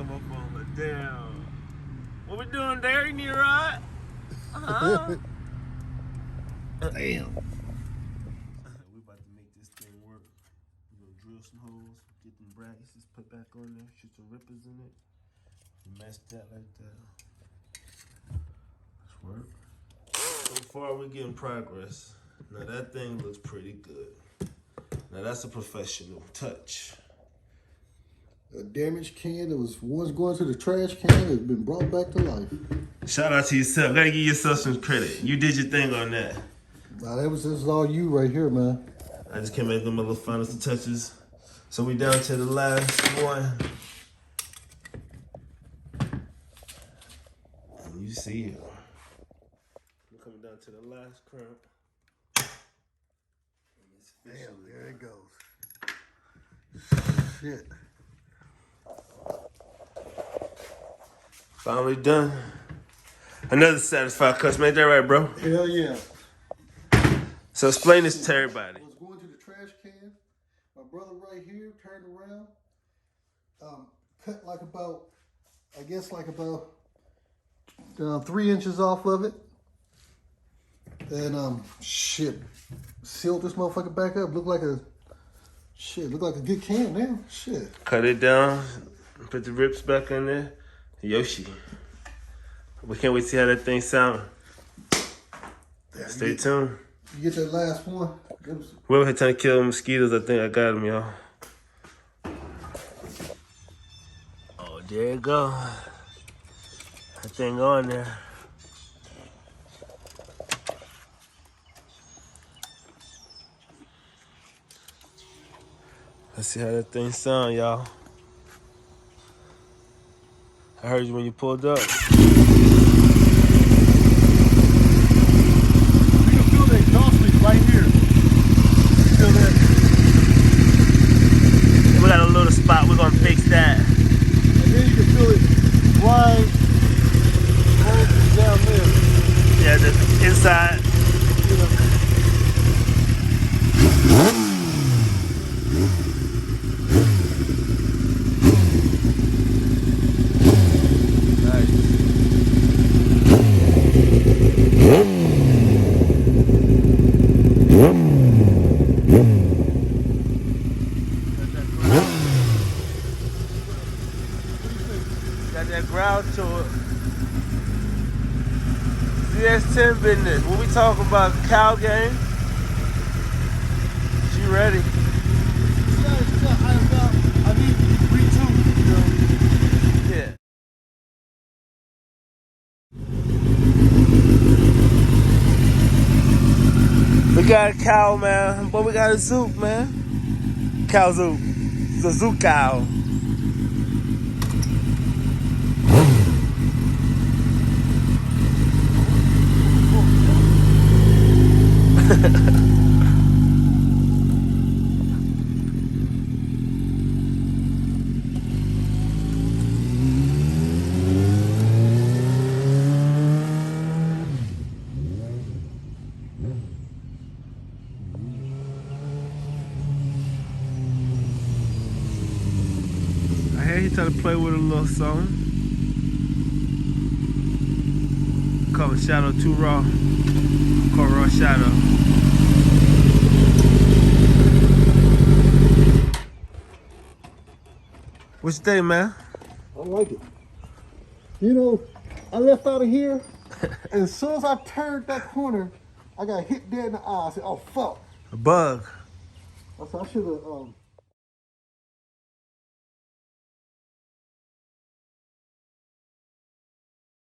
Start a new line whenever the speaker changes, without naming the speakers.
come up on her. Damn. What we doing there? You need a ride? Uh-huh.
Damn.
We about to make this thing work. We're gonna drill some holes, get them brackets put back on there, shoot some rippers in it. Mess that like that. Let's work. So far we're getting progress. Now that thing looks pretty good. Now that's a professional touch.
A damaged can that was once going to the trash can has been brought back to life.
Shout out to yourself. Gotta give yourself some credit. You did your thing on that.
Nah, this is all you right here, man.
I just came back with my little final touches. So we down to the last one. And you see it. We're coming down to the last crimp.
Damn, there it goes. Shit.
Finally done. Another satisfied customer. Ain't that right, bro?
Hell yeah.
So explain this to everybody.
I was going to the trash can. My brother right here turned around, cut like about, I guess like about 3 inches off of it. And shit, sealed this motherfucker back up. Looked like a good can now. Shit.
Cut it down, put the rips back in there. Yoshi. We can't wait to see how that thing sound. Stay tuned.
You get that last one.
We're over here trying to kill mosquitoes. I think I got them, y'all. Oh, there you go. That thing on there. Let's see how that thing sound, y'all. I heard you when you pulled up.
You can feel the exhaust leak right here. You feel that?
We got a little spot. We're gonna fix that.
And then you can feel it right down there.
Yeah, the inside. Got that ground to it. Zx10r business. What we talking about? Cow game? She ready?
I need retuned, you know.
Yeah. We got a cow, man. But we got a zook, man. Cow zook. The zook cow. I hear he trying to play with a little song. Call Shadow too raw. Call raw Shadow. What you think, man?
I like it. You know, I left out of here, and as soon as I turned that corner, I got hit dead in the eye. I said, oh, fuck.
A bug.
I said, I should have